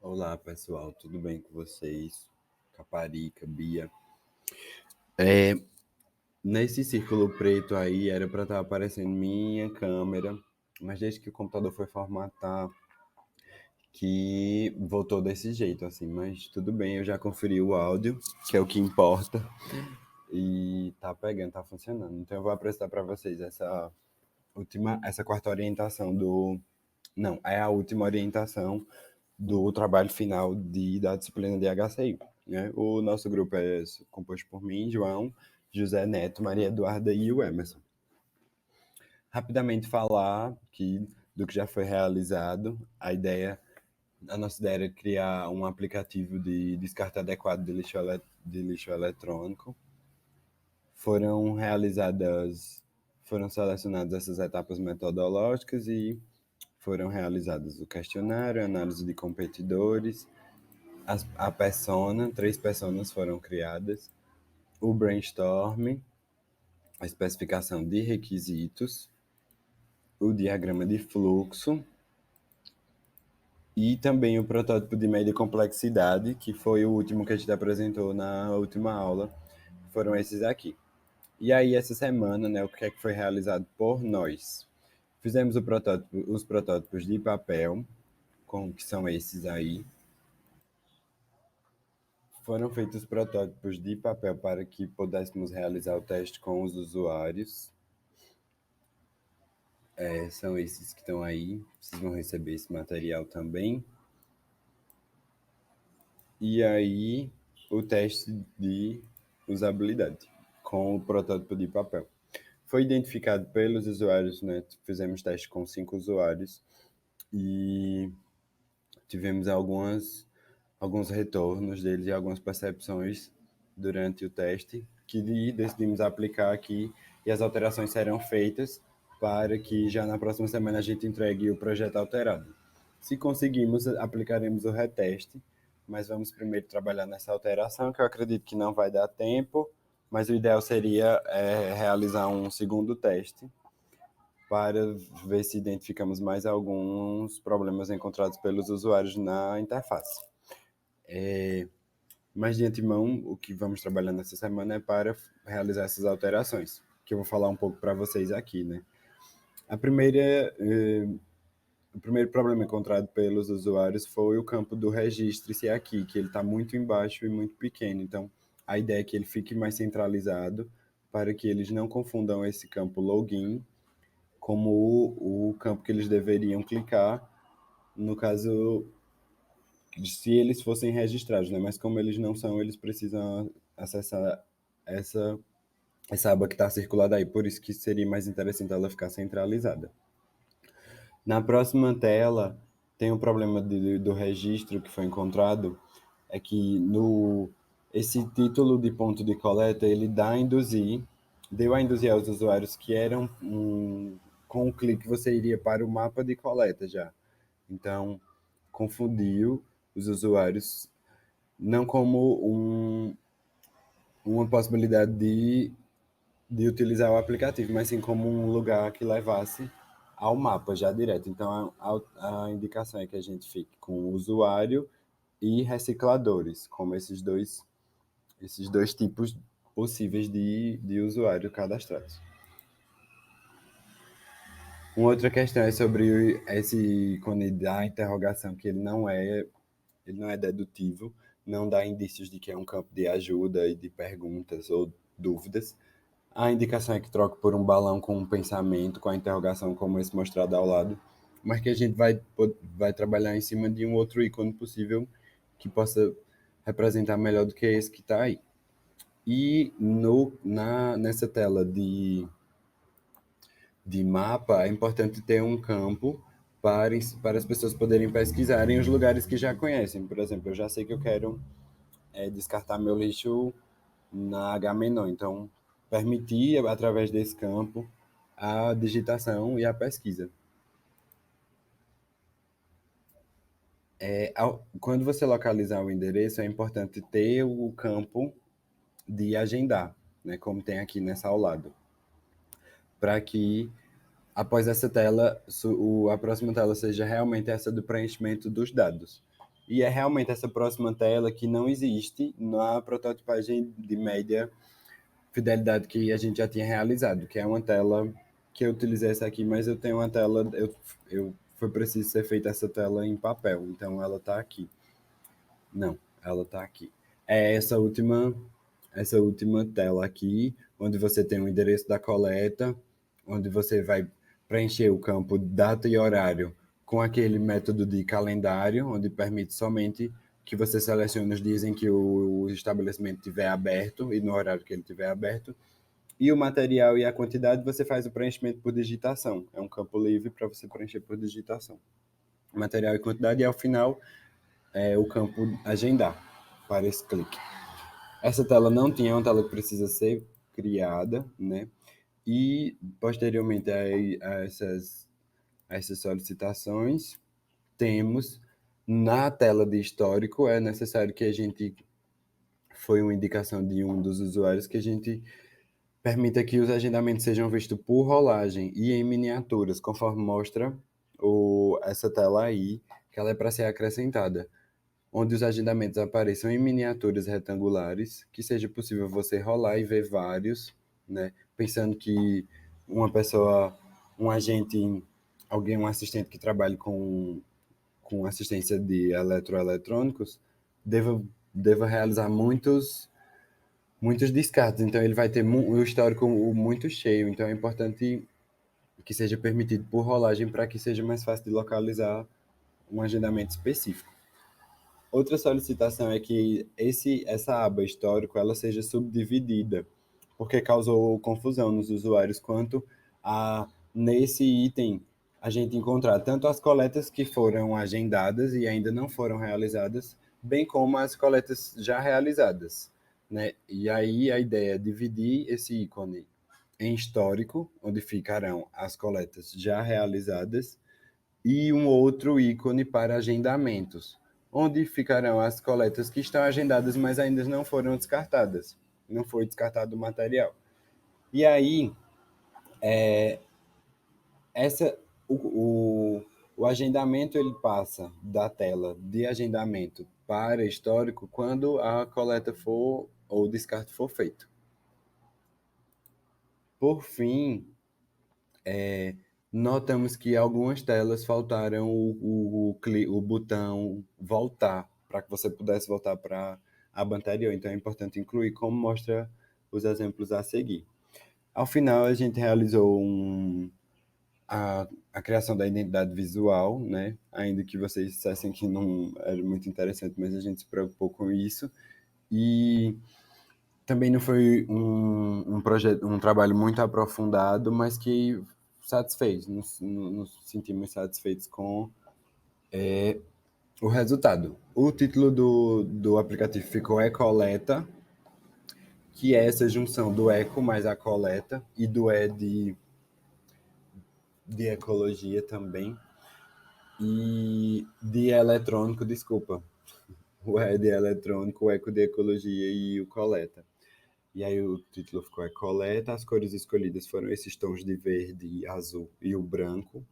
Olá, pessoal, tudo bem com vocês? Caparica, Bia. Nesse círculo preto aí era para estar aparecendo minha câmera, mas desde que o computador foi formatar, que voltou desse jeito, assim. Mas tudo bem, eu já conferi o áudio, que é o que importa, e tá pegando, tá funcionando. Então eu vou apresentar para vocês essa quarta orientação do. Não, é a última orientação do trabalho final da disciplina de HCI. Né? O nosso grupo é composto por mim, João, José Neto, Maria Eduarda e o Emerson. Rapidamente falar do que já foi realizado, a nossa ideia era criar um aplicativo de descarte adequado de lixo eletrônico. Foram selecionadas essas etapas metodológicas e foram realizadas o questionário, a análise de competidores, a persona, 3 personas foram criadas, o brainstorm, a especificação de requisitos, o diagrama de fluxo e também o protótipo de média complexidade, que foi o último que a gente apresentou na última aula. Foram esses aqui. E aí, essa semana, né, o que é que foi realizado por nós? Fizemos os protótipos de papel, que são esses aí. Foram feitos protótipos de papel para que pudéssemos realizar o teste com os usuários. São esses que estão aí. Vocês vão receber esse material também. E aí, o teste de usabilidade com o protótipo de papel. Foi identificado pelos usuários, né? Fizemos teste com 5 usuários e tivemos alguns retornos deles e algumas percepções durante o teste que decidimos aplicar aqui e as alterações serão feitas para que já na próxima semana a gente entregue o projeto alterado. Se conseguimos, aplicaremos o reteste, mas vamos primeiro trabalhar nessa alteração, que eu acredito que não vai dar tempo, mas o ideal seria realizar um segundo teste para ver se identificamos mais alguns problemas encontrados pelos usuários na interface. Mas de antemão, o que vamos trabalhar nessa semana é para realizar essas alterações, que eu vou falar um pouco para vocês aqui, né? A primeira, o primeiro problema encontrado pelos usuários foi o campo do registre-se aqui, que ele está muito embaixo e muito pequeno. Então, a ideia é que ele fique mais centralizado para que eles não confundam esse campo login como o campo que eles deveriam clicar, no caso, se eles fossem registrados, né? Mas como eles não são, eles precisam acessar essa, essa aba que está circulada aí. Por isso que seria mais interessante ela ficar centralizada. Na próxima tela, tem um problema do registro que foi encontrado, é que esse título de ponto de coleta, ele deu a induzir aos usuários que com um clique você iria para o mapa de coleta já. Então, confundiu os usuários não como uma possibilidade de utilizar o aplicativo, mas sim como um lugar que levasse ao mapa já direto. Então, a indicação é que a gente fique com o usuário e recicladores, como esses dois tipos possíveis de usuário cadastrados. Uma outra questão é sobre esse ícone da interrogação, que ele não é dedutivo, não dá indícios de que é um campo de ajuda e de perguntas ou dúvidas. A indicação é que troque por um balão com um pensamento, com a interrogação como esse mostrado ao lado, mas que a gente vai trabalhar em cima de um outro ícone possível que possa representar melhor do que esse que está aí. E nessa tela de mapa, é importante ter um campo para as pessoas poderem pesquisarem os lugares que já conhecem. Por exemplo, eu já sei que eu quero descartar meu lixo na Agamenon, então permitir, através desse campo, a digitação e a pesquisa. Quando você localizar o endereço, é importante ter o campo de agendar, né, como tem aqui nessa ao lado, para que após essa tela, a próxima tela seja realmente essa do preenchimento dos dados. E é realmente essa próxima tela que não existe na prototipagem de média fidelidade que a gente já tinha realizado, que é uma tela que eu utilizei essa aqui, mas eu tenho uma tela, foi preciso ser feita essa tela em papel, então ela está aqui. Não, ela está aqui. É essa última tela aqui, onde você tem o endereço da coleta, onde você vai preencher o campo data e horário com aquele método de calendário, onde permite somente que você selecione os dias em que o estabelecimento estiver aberto e no horário que ele estiver aberto. E o material e a quantidade você faz o preenchimento por digitação. É um campo livre para você preencher por digitação. Material e quantidade, e ao final é o campo agendar para esse clique. Essa tela não tinha, é uma tela que precisa ser criada, né? E posteriormente a essas solicitações, temos na tela de histórico, é necessário que a gente, foi uma indicação de um dos usuários, que a gente permita que os agendamentos sejam vistos por rolagem e em miniaturas, conforme mostra essa tela aí, que ela é para ser acrescentada, onde os agendamentos apareçam em miniaturas retangulares, que seja possível você rolar e ver vários, né? Pensando que uma pessoa, um agente, alguém, um assistente que trabalhe com assistência de eletroeletrônicos, deva realizar muitos descartes. Então, ele vai ter o histórico muito cheio. Então, é importante que seja permitido por rolagem para que seja mais fácil de localizar um agendamento específico. Outra solicitação é que essa aba histórico ela seja subdividida, porque causou confusão nos usuários quanto a, nesse item, a gente encontrar tanto as coletas que foram agendadas e ainda não foram realizadas, bem como as coletas já realizadas, né? E aí a ideia é dividir esse ícone em histórico, onde ficarão as coletas já realizadas, e um outro ícone para agendamentos, onde ficarão as coletas que estão agendadas, mas ainda não foram descartadas. Não foi descartado o material. E aí, essa, o, o, o agendamento ele passa da tela de agendamento para histórico quando a coleta for ou o descarte for feito. Por fim, notamos que algumas telas faltaram o botão voltar, para que você pudesse voltar para a aba anterior. Então é importante incluir, como mostra os exemplos a seguir. Ao final, a gente realizou a criação da identidade visual, né? Ainda que vocês dissessem que não era muito interessante, mas a gente se preocupou com isso. E também não foi um projeto, um trabalho muito aprofundado, mas que satisfez, nos sentimos satisfeitos com o resultado. O título do aplicativo ficou Ecoleta, que é essa junção do eco mais a coleta, e do de ecologia também, e de eletrônico, desculpa, o E de eletrônico, o eco de ecologia e o coleta. E aí o título ficou Coleta, as cores escolhidas foram esses tons de verde, azul e o branco.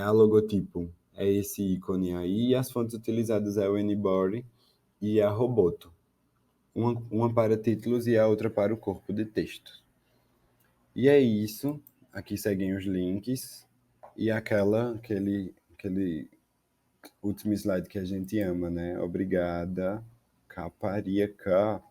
A logotipo é esse ícone aí, e as fontes utilizadas é o Anybody e a Roboto. Uma para títulos e a outra para o corpo de texto. E é isso. Aqui seguem os links e aquele último slide que a gente ama, né? Obrigada, Caparica.